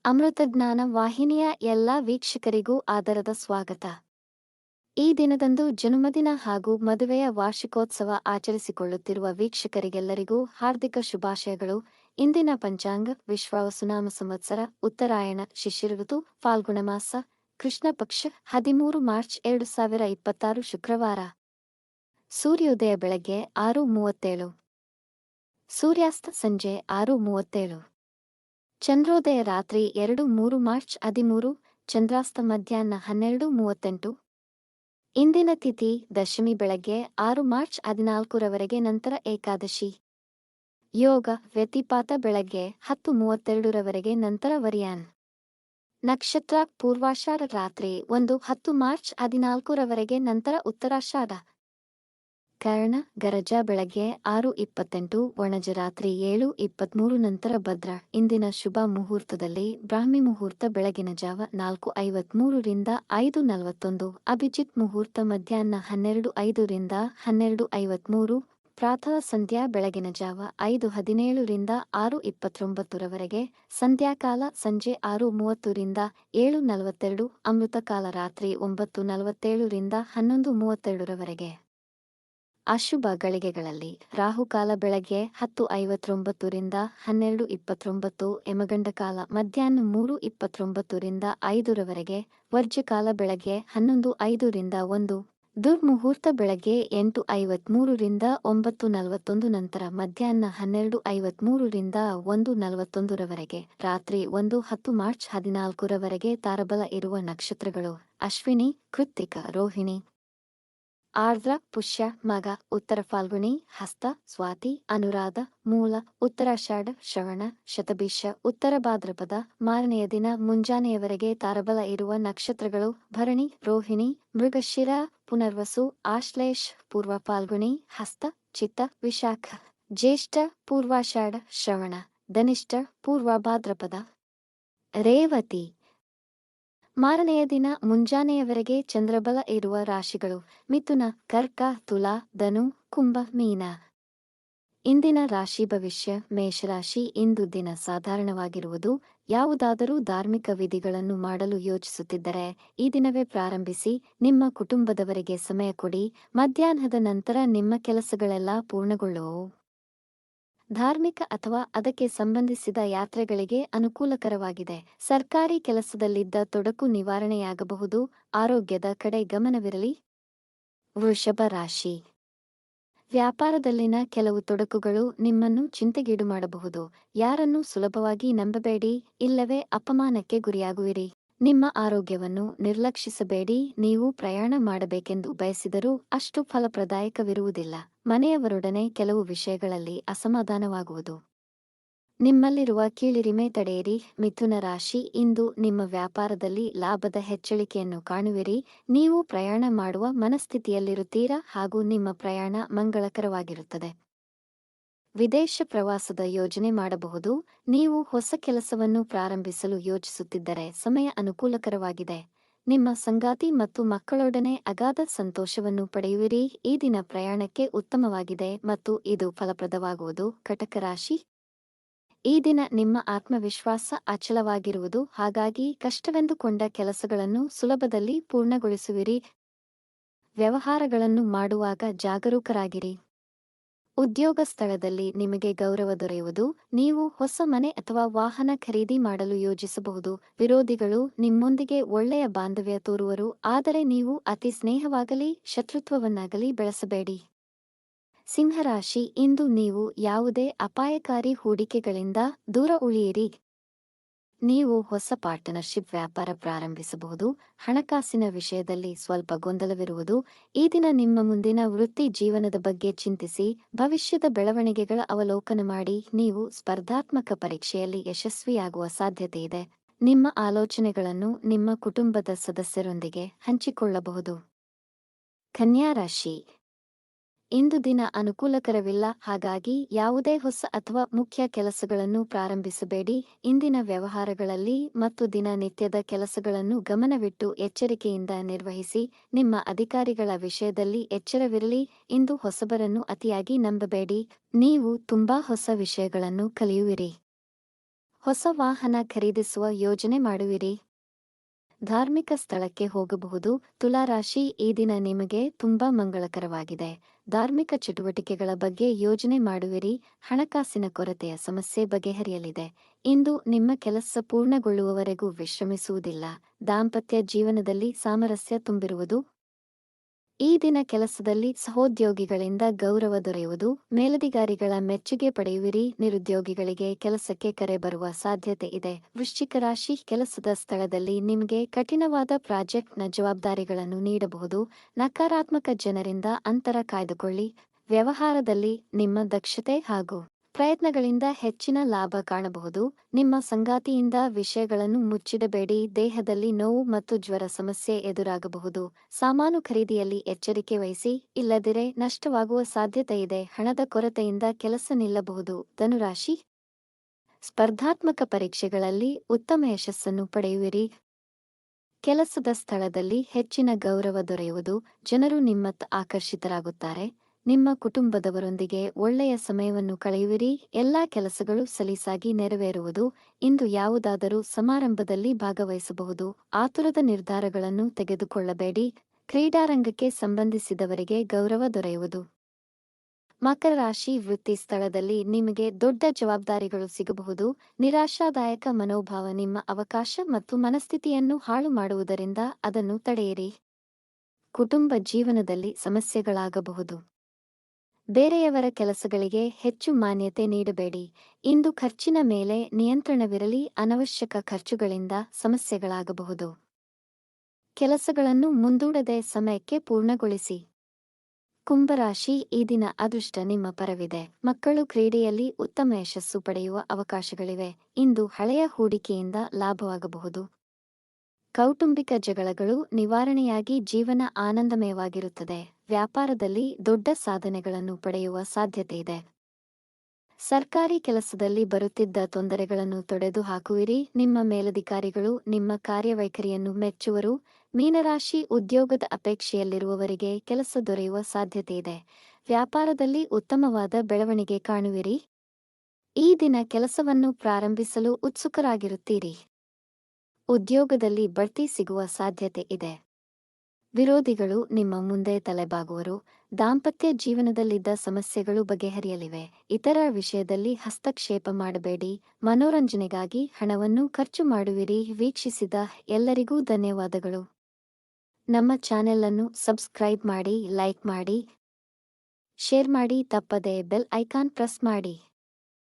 ಅಮೃತಜ್ಞಾನ ವಾಹಿನಿಯ ಎಲ್ಲಾ ವೀಕ್ಷಕರಿಗೂ ಆದರದ ಸ್ವಾಗತ. ಈ ದಿನದಂದು ಜನ್ಮದಿನ ಹಾಗೂ ಮದುವೆಯ ವಾರ್ಷಿಕೋತ್ಸವ ಆಚರಿಸಿಕೊಳ್ಳುತ್ತಿರುವ ವೀಕ್ಷಕರಿಗೆಲ್ಲರಿಗೂ ಹಾರ್ದಿಕ ಶುಭಾಶಯಗಳು. ಇಂದಿನ ಪಂಚಾಂಗ ವಿಶ್ವಾವಸುನಾಮ ಸಂವತ್ಸರ ಉತ್ತರಾಯಣ ಶಿಶಿರ ಋತು ಫಾಲ್ಗುಣ ಮಾಸ ಕೃಷ್ಣ ಪಕ್ಷ 13 ಮಾರ್ಚ್ 2026 ಶುಕ್ರವಾರ. ಸೂರ್ಯೋದಯ ಬೆಳಗ್ಗೆ 6:37, ಸೂರ್ಯಾಸ್ತ ಸಂಜೆ 6:37, ಚಂದ್ರೋದಯ ರಾತ್ರಿ 2-3 ಮಾರ್ಚ್ 13, ಚಂದ್ರಾಸ್ತ ಮಧ್ಯಾಹ್ನ 12:38. ಇಂದಿನ ತಿಥಿ ದಶಮಿ ಬೆಳಗ್ಗೆ 6 ಮಾರ್ಚ್ 14 ರವರೆಗೆ, ನಂತರ ಏಕಾದಶಿ. ಯೋಗ ವ್ಯತಿಪಾತ ಬೆಳಗ್ಗೆ 10:32 ರವರೆಗೆ, ನಂತರ ವರಿಯಾನ್. ನಕ್ಷತ್ರ ಪೂರ್ವಾಷಾಢ ರಾತ್ರಿ 1:10 ಮಾರ್ಚ್ 14 ರವರೆಗೆ, ನಂತರ ಉತ್ತರಾಷಾಢ. ಕರ್ಣ ಗರಜ ಬೆಳಗ್ಗೆ 6:28, ಒಣಜ ರಾತ್ರಿ 7:23, ನಂತರ ಭದ್ರ. ಇಂದಿನ ಶುಭ ಮುಹೂರ್ತದಲ್ಲಿ ಬ್ರಾಹ್ಮಿ ಮುಹೂರ್ತ ಬೆಳಗಿನ ಜಾವ 4:53 ರಿಂದ 5:41, ಅಭಿಜಿತ್ ಮುಹೂರ್ತ ಮಧ್ಯಾಹ್ನ 12:05 ರಿಂದ 12:53, ಪ್ರಾತಃ ಸಂಧ್ಯಾ ಬೆಳಗಿನ ಜಾವ 5:17 ರಿಂದ 6:29 ರವರೆಗೆ, ಸಂಧ್ಯಾಕಾಲ ಸಂಜೆ 6:30 ರಿಂದ 7:42, ಅಮೃತಕಾಲ ರಾತ್ರಿ 9:47 ರಿಂದ 11:32 ರವರೆಗೆ. ಅಶುಭ ಗಳಿಗೆಗಳಲ್ಲಿ ರಾಹುಕಾಲ ಬೆಳಗ್ಗೆ 10:59 ರಿಂದ 12:29, ಯಮಗಂಡಕಾಲ ಮಧ್ಯಾಹ್ನ 3:29 ರಿಂದ 5 ರವರೆಗೆ, ವರ್ಜ್ಯಕಾಲ ಬೆಳಗ್ಗೆ 11:05 ರಿಂದ 1, ದುರ್ಮುಹೂರ್ತ ಬೆಳಗ್ಗೆ 8:53 ರಿಂದ 9:41, ನಂತರ ಮಧ್ಯಾಹ್ನ 12:53 ರಿಂದ 1:41 ರವರೆಗೆ, ರಾತ್ರಿ 1:10 ಮಾರ್ಚ್ 14 ರವರೆಗೆ. ತಾರಬಲ ಇರುವ ನಕ್ಷತ್ರಗಳು ಅಶ್ವಿನಿ, ಕೃತ್ತಿಕ, ರೋಹಿಣಿ, ಆರ್ದ್ರ, ಪುಷ್ಯ, ಮಗ, ಉತ್ತರ ಫಾಲ್ಗುಣಿ, ಹಸ್ತ, ಸ್ವಾತಿ, ಅನುರಾಧ, ಮೂಲ, ಉತ್ತರಾಷಾಢ, ಶ್ರವಣ, ಶತಭಿಷ, ಉತ್ತರ ಭಾದ್ರಪದ. ಮಾರನೆಯ ದಿನ ಮುಂಜಾನೆಯವರೆಗೆ ತಾರಬಲ ಇರುವ ನಕ್ಷತ್ರಗಳು ಭರಣಿ, ರೋಹಿಣಿ, ಮೃಗಶಿರ, ಪುನರ್ವಸು, ಆಶ್ಲೇಷ, ಪೂರ್ವ ಫಾಲ್ಗುಣಿ, ಹಸ್ತ, ಚಿತ್ತ, ವಿಶಾಖ, ಜ್ಯೇಷ್ಠ, ಪೂರ್ವಾಷಾಢ, ಶ್ರವಣ, ಧನಿಷ್ಠ, ಪೂರ್ವ ಭಾದ್ರಪದ, ರೇವತಿ. ಮಾರನೆಯ ದಿನ ಮುಂಜಾನೆಯವರೆಗೆ ಚಂದ್ರಬಲ ಇರುವ ರಾಶಿಗಳು ಮಿಥುನ, ಕರ್ಕ, ತುಲಾ, ಧನು, ಕುಂಭ, ಮೀನ. ಇಂದಿನ ರಾಶಿ ಭವಿಷ್ಯ. ಮೇಷರಾಶಿ. ಇಂದು ದಿನ ಸಾಧಾರಣವಾಗಿರುವುದು. ಯಾವುದಾದರೂ ಧಾರ್ಮಿಕ ವಿಧಿಗಳನ್ನು ಮಾಡಲು ಯೋಚಿಸುತ್ತಿದ್ದರೆ ಈ ದಿನವೇ ಪ್ರಾರಂಭಿಸಿ. ನಿಮ್ಮ ಕುಟುಂಬದವರಿಗೆ ಸಮಯ ಕೊಡಿ. ಮಧ್ಯಾಹ್ನದ ನಂತರ ನಿಮ್ಮ ಕೆಲಸಗಳೆಲ್ಲ ಪೂರ್ಣಗೊಳ್ಳುವವು. ಧಾರ್ಮಿಕ ಅಥವಾ ಅದಕ್ಕೆ ಸಂಬಂಧಿಸಿದ ಯಾತ್ರೆಗಳಿಗೆ ಅನುಕೂಲಕರವಾಗಿದೆ. ಸರ್ಕಾರಿ ಕೆಲಸದಲ್ಲಿದ್ದ ತೊಡಕು ನಿವಾರಣೆಯಾಗಬಹುದು. ಆರೋಗ್ಯದ ಕಡೆ ಗಮನವಿರಲಿ. ವೃಷಭ ರಾಶಿ. ವ್ಯಾಪಾರದಲ್ಲಿನ ಕೆಲವು ತೊಡಕುಗಳು ನಿಮ್ಮನ್ನು ಚಿಂತೆಗೀಡು ಮಾಡಬಹುದು. ಯಾರನ್ನೂ ಸುಲಭವಾಗಿ ನಂಬಬೇಡಿ, ಇಲ್ಲವೇ ಅಪಮಾನಕ್ಕೆ ಗುರಿಯಾಗುವಿರಿ. ನಿಮ್ಮ ಆರೋಗ್ಯವನ್ನು ನಿರ್ಲಕ್ಷಿಸಬೇಡಿ. ನೀವು ಪ್ರಯಾಣ ಮಾಡಬೇಕೆಂದು ಬಯಸಿದರೂ ಅಷ್ಟು ಫಲಪ್ರದಾಯಕವಿರುವುದಿಲ್ಲ. ಮನೆಯವರೊಡನೆ ಕೆಲವು ವಿಷಯಗಳಲ್ಲಿ ಅಸಮಾಧಾನವಾಗುವುದು. ನಿಮ್ಮಲ್ಲಿರುವ ಕೀಳಿರಿಮೆ ತಡೆಯಿರಿ. ಮಿಥುನ ರಾಶಿ. ಇಂದು ನಿಮ್ಮ ವ್ಯಾಪಾರದಲ್ಲಿ ಲಾಭದ ಹೆಚ್ಚಳಿಕೆಯನ್ನು ಕಾಣುವಿರಿ. ನೀವು ಪ್ರಯಾಣ ಮಾಡುವ ಮನಸ್ಥಿತಿಯಲ್ಲಿರುತ್ತೀರಾ ಹಾಗೂ ನಿಮ್ಮ ಪ್ರಯಾಣ ಮಂಗಳಕರವಾಗಿರುತ್ತದೆ. ವಿದೇಶ ಪ್ರವಾಸದ ಯೋಜನೆ ಮಾಡಬಹುದು. ನೀವು ಹೊಸ ಕೆಲಸವನ್ನು ಪ್ರಾರಂಭಿಸಲು ಯೋಚಿಸುತ್ತಿದ್ದರೆ ಸಮಯ ಅನುಕೂಲಕರವಾಗಿದೆ. ನಿಮ್ಮ ಸಂಗಾತಿ ಮತ್ತು ಮಕ್ಕಳೊಡನೆ ಅಗಾಧ ಸಂತೋಷವನ್ನು ಪಡೆಯುವಿರಿ. ಈ ದಿನ ಪ್ರಯಾಣಕ್ಕೆ ಉತ್ತಮವಾಗಿದೆ ಮತ್ತು ಇದು ಫಲಪ್ರದವಾಗುವುದು. ಕಟಕ ರಾಶಿ. ಈ ದಿನ ನಿಮ್ಮ ಆತ್ಮವಿಶ್ವಾಸ ಅಚಲವಾಗಿರುವುದು. ಹಾಗಾಗಿ ಕಷ್ಟವೆಂದುಕೊಂಡ ಕೆಲಸಗಳನ್ನು ಸುಲಭದಲ್ಲಿ ಪೂರ್ಣಗೊಳಿಸುವಿರಿ. ವ್ಯವಹಾರಗಳನ್ನು ಮಾಡುವಾಗ ಜಾಗರೂಕರಾಗಿರಿ. ಉದ್ಯೋಗ ಸ್ಥಳದಲ್ಲಿ ನಿಮಗೆ ಗೌರವ ದೊರೆಯುವುದು. ನೀವು ಹೊಸ ಮನೆ ಅಥವಾ ವಾಹನ ಖರೀದಿ ಮಾಡಲು ಯೋಜಿಸಬಹುದು. ವಿರೋಧಿಗಳು ನಿಮ್ಮೊಂದಿಗೆ ಒಳ್ಳೆಯ ಬಾಂಧವ್ಯ ತೋರುವರು, ಆದರೆ ನೀವು ಅತಿ ಸ್ನೇಹವಾಗಲಿ ಶತ್ರುತ್ವವನ್ನಾಗಲಿ ಬೆಳೆಸಬೇಡಿ. ಸಿಂಹರಾಶಿ. ಇಂದು ನೀವು ಯಾವುದೇ ಅಪಾಯಕಾರಿ ಹೂಡಿಕೆಗಳಿಂದ ದೂರ ಉಳಿಯಿರಿ. ನೀವು ಹೊಸ ಪಾರ್ಟ್ನರ್ಶಿಪ್ ವ್ಯಾಪಾರ ಪ್ರಾರಂಭಿಸಬಹುದು. ಹಣಕಾಸಿನ ವಿಷಯದಲ್ಲಿ ಸ್ವಲ್ಪ ಗೊಂದಲವಿರುವುದು. ಈ ದಿನ ನಿಮ್ಮ ಮುಂದಿನ ವೃತ್ತಿ ಜೀವನದ ಬಗ್ಗೆ ಚಿಂತಿಸಿ ಭವಿಷ್ಯದ ಬೆಳವಣಿಗೆಗಳ ಅವಲೋಕನ ಮಾಡಿ. ನೀವು ಸ್ಪರ್ಧಾತ್ಮಕ ಪರೀಕ್ಷೆಯಲ್ಲಿ ಯಶಸ್ವಿಯಾಗುವ ಸಾಧ್ಯತೆಯಿದೆ. ನಿಮ್ಮ ಆಲೋಚನೆಗಳನ್ನು ನಿಮ್ಮ ಕುಟುಂಬದ ಸದಸ್ಯರೊಂದಿಗೆ ಹಂಚಿಕೊಳ್ಳಬಹುದು. ಕನ್ಯಾ ರಾಶಿ. ಇಂದು ದಿನ ಅನುಕೂಲಕರವಿಲ್ಲ, ಹಾಗಾಗಿ ಯಾವುದೇ ಹೊಸ ಅಥವಾ ಮುಖ್ಯ ಕೆಲಸಗಳನ್ನು ಪ್ರಾರಂಭಿಸಬೇಡಿ. ಇಂದಿನ ವ್ಯವಹಾರಗಳಲ್ಲಿ ಮತ್ತು ದಿನನಿತ್ಯದ ಕೆಲಸಗಳನ್ನು ಗಮನವಿಟ್ಟು ಎಚ್ಚರಿಕೆಯಿಂದ ನಿರ್ವಹಿಸಿ. ನಿಮ್ಮ ಅಧಿಕಾರಿಗಳ ವಿಷಯದಲ್ಲಿ ಎಚ್ಚರವಿರಲಿ. ಇಂದು ಹೊಸಬರನ್ನು ಅತಿಯಾಗಿ ನಂಬಬೇಡಿ. ನೀವು ತುಂಬಾ ಹೊಸ ವಿಷಯಗಳನ್ನು ಕಲಿಯುವಿರಿ. ಹೊಸ ವಾಹನ ಖರೀದಿಸುವ ಯೋಜನೆ ಮಾಡುವಿರಿ. ಧಾರ್ಮಿಕ ಸ್ಥಳಕ್ಕೆ ಹೋಗಬಹುದು. ತುಲಾರಾಶಿ, ಈ ದಿನ ನಿಮಗೆ ತುಂಬಾ ಮಂಗಳಕರವಾಗಿದೆ. ಧಾರ್ಮಿಕ ಚಟುವಟಿಕೆಗಳ ಬಗ್ಗೆ ಯೋಜನೆ ಮಾಡುವಿರಿ. ಹಣಕಾಸಿನ ಕೊರತೆಯ ಸಮಸ್ಯೆ ಬಗೆಹರಿಯಲಿದೆ. ಇಂದು ನಿಮ್ಮ ಕೆಲಸ ಪೂರ್ಣಗೊಳ್ಳುವವರೆಗೂ ವಿಶ್ರಮಿಸುವುದಿಲ್ಲ. ದಾಂಪತ್ಯ ಜೀವನದಲ್ಲಿ ಸಾಮರಸ್ಯ ತುಂಬಿರುವುದು. ಈ ದಿನ ಕೆಲಸದಲ್ಲಿ ಸಹೋದ್ಯೋಗಿಗಳಿಂದ ಗೌರವ ದೊರೆಯುವುದು. ಮೇಲಧಿಕಾರಿಗಳ ಮೆಚ್ಚುಗೆ ಪಡೆಯುವಿರಿ. ನಿರುದ್ಯೋಗಿಗಳಿಗೆ ಕೆಲಸಕ್ಕೆ ಕರೆ ಬರುವ ಸಾಧ್ಯತೆ ಇದೆ. ವೃಶ್ಚಿಕ ರಾಶಿ, ಕೆಲಸದ ಸ್ಥಳದಲ್ಲಿ ನಿಮಗೆ ಕಠಿಣವಾದ ಪ್ರಾಜೆಕ್ಟ್ನ ಜವಾಬ್ದಾರಿಗಳನ್ನು ನೀಡಬಹುದು. ನಕಾರಾತ್ಮಕ ಜನರಿಂದ ಅಂತರ ಕಾಯ್ದುಕೊಳ್ಳಿ. ವ್ಯವಹಾರದಲ್ಲಿ ನಿಮ್ಮ ದಕ್ಷತೆ ಹಾಗೂ ಪ್ರಯತ್ನಗಳಿಂದ ಹೆಚ್ಚಿನ ಲಾಭ ಕಾಣಬಹುದು. ನಿಮ್ಮ ಸಂಗಾತಿಯಿಂದ ವಿಷಯಗಳನ್ನು ಮುಚ್ಚಿಡಬೇಡಿ. ದೇಹದಲ್ಲಿ ನೋವು ಮತ್ತು ಜ್ವರ ಸಮಸ್ಯೆ ಎದುರಾಗಬಹುದು. ಸಾಮಾನು ಖರೀದಿಯಲ್ಲಿ ಎಚ್ಚರಿಕೆ ವಹಿಸಿ, ಇಲ್ಲದಿರೆ ನಷ್ಟವಾಗುವ ಸಾಧ್ಯತೆಯಿದೆ. ಹಣದ ಕೊರತೆಯಿಂದ ಕೆಲಸ ನಿಲ್ಲಬಹುದು. ಧನುರಾಶಿ, ಸ್ಪರ್ಧಾತ್ಮಕ ಪರೀಕ್ಷೆಗಳಲ್ಲಿ ಉತ್ತಮ ಯಶಸ್ಸನ್ನು ಪಡೆಯುವಿರಿ. ಕೆಲಸದ ಸ್ಥಳದಲ್ಲಿ ಹೆಚ್ಚಿನ ಗೌರವ ದೊರೆಯುವುದು. ಜನರು ನಿಮ್ಮತ್ತ ಆಕರ್ಷಿತರಾಗುತ್ತಾರೆ. ನಿಮ್ಮ ಕುಟುಂಬದವರೊಂದಿಗೆ ಒಳ್ಳೆಯ ಸಮಯವನ್ನು ಕಳೆಯುವಿರಿ. ಎಲ್ಲಾ ಕೆಲಸಗಳು ಸಲೀಸಾಗಿ ನೆರವೇರುವುದು. ಇಂದು ಯಾವುದಾದರೂ ಸಮಾರಂಭದಲ್ಲಿ ಭಾಗವಹಿಸಬಹುದು. ಆತುರದ ನಿರ್ಧಾರಗಳನ್ನು ತೆಗೆದುಕೊಳ್ಳಬೇಡಿ. ಕ್ರೀಡಾರಂಗಕ್ಕೆ ಸಂಬಂಧಿಸಿದವರಿಗೆ ಗೌರವ ದೊರೆಯುವುದು. ಮಕರ ರಾಶಿ, ವೃತ್ತಿ ಸ್ಥಳದಲ್ಲಿ ನಿಮಗೆ ದೊಡ್ಡ ಜವಾಬ್ದಾರಿಗಳು ಸಿಗಬಹುದು. ನಿರಾಶಾದಾಯಕ ಮನೋಭಾವ ನಿಮ್ಮ ಅವಕಾಶ ಮತ್ತು ಮನಸ್ಥಿತಿಯನ್ನು ಹಾಳು ಮಾಡುವುದರಿಂದ ಅದನ್ನು ತಡೆಯಿರಿ. ಕುಟುಂಬ ಜೀವನದಲ್ಲಿ ಸಮಸ್ಯೆಗಳಾಗಬಹುದು. ಬೇರೆಯವರ ಕೆಲಸಗಳಿಗೆ ಹೆಚ್ಚು ಮಾನ್ಯತೆ ನೀಡಬೇಡಿ. ಇಂದು ಖರ್ಚಿನ ಮೇಲೆ ನಿಯಂತ್ರಣವಿರಲಿ. ಅನವಶ್ಯಕ ಖರ್ಚುಗಳಿಂದ ಸಮಸ್ಯೆಗಳಾಗಬಹುದು. ಕೆಲಸಗಳನ್ನು ಮುಂದೂಡದೆ ಸಮಯಕ್ಕೆ ಪೂರ್ಣಗೊಳಿಸಿ. ಕುಂಭರಾಶಿ, ಈ ದಿನ ಅದೃಷ್ಟ ನಿಮ್ಮ ಪರವಿದೆ. ಮಕ್ಕಳು ಕ್ರೀಡೆಯಲ್ಲಿ ಉತ್ತಮ ಯಶಸ್ಸು ಪಡೆಯುವ ಅವಕಾಶಗಳಿವೆ. ಇಂದು ಹಳೆಯ ಹೂಡಿಕೆಯಿಂದ ಲಾಭವಾಗಬಹುದು. ಕೌಟುಂಬಿಕ ಜಗಳಗಳು ನಿವಾರಣೆಯಾಗಿ ಜೀವನ ಆನಂದಮಯವಾಗಿರುತ್ತದೆ. ವ್ಯಾಪಾರದಲ್ಲಿ ದೊಡ್ಡ ಸಾಧನೆಗಳನ್ನು ಪಡೆಯುವ ಸಾಧ್ಯತೆಯಿದೆ. ಸರ್ಕಾರಿ ಕೆಲಸದಲ್ಲಿ ಬರುತ್ತಿದ್ದ ತೊಂದರೆಗಳನ್ನು ತೊಡೆದು ಹಾಕುವಿರಿ. ನಿಮ್ಮ ಮೇಲಧಿಕಾರಿಗಳು ನಿಮ್ಮ ಕಾರ್ಯವೈಖರಿಯನ್ನು ಮೆಚ್ಚುವರು. ಮೀನರಾಶಿ, ಉದ್ಯೋಗದ ಅಪೇಕ್ಷೆಯಲ್ಲಿರುವವರಿಗೆ ಕೆಲಸ ದೊರೆಯುವ ಸಾಧ್ಯತೆಯಿದೆ. ವ್ಯಾಪಾರದಲ್ಲಿ ಉತ್ತಮವಾದ ಬೆಳವಣಿಗೆ ಕಾಣುವಿರಿ. ಈ ದಿನ ಕೆಲಸವನ್ನು ಪ್ರಾರಂಭಿಸಲು ಉತ್ಸುಕರಾಗಿರುತ್ತೀರಿ. ಉದ್ಯೋಗದಲ್ಲಿ ಬಡ್ತಿ ಸಿಗುವ ಸಾಧ್ಯತೆ ಇದೆ. ವಿರೋಧಿಗಳು ನಿಮ್ಮ ಮುಂದೆ ತಲೆಬಾಗುವರು. ದಾಂಪತ್ಯ ಜೀವನದಲ್ಲಿದ್ದ ಸಮಸ್ಯೆಗಳು ಬಗೆಹರಿಯಲಿವೆ. ಇತರರ ವಿಷಯದಲ್ಲಿ ಹಸ್ತಕ್ಷೇಪ ಮಾಡಬೇಡಿ. ಮನೋರಂಜನೆಗಾಗಿ ಹಣವನ್ನು ಖರ್ಚು ಮಾಡುವಿರಿ. ವೀಕ್ಷಿಸಿದ ಎಲ್ಲರಿಗೂ ಧನ್ಯವಾದಗಳು. ನಮ್ಮ ಚಾನೆಲ್ ಅನ್ನು ಸಬ್ಸ್ಕ್ರೈಬ್ ಮಾಡಿ, ಲೈಕ್ ಮಾಡಿ, ಶೇರ್ ಮಾಡಿ. ತಪ್ಪದೆ ಬೆಲ್ ಐಕಾನ್ ಪ್ರೆಸ್ ಮಾಡಿ.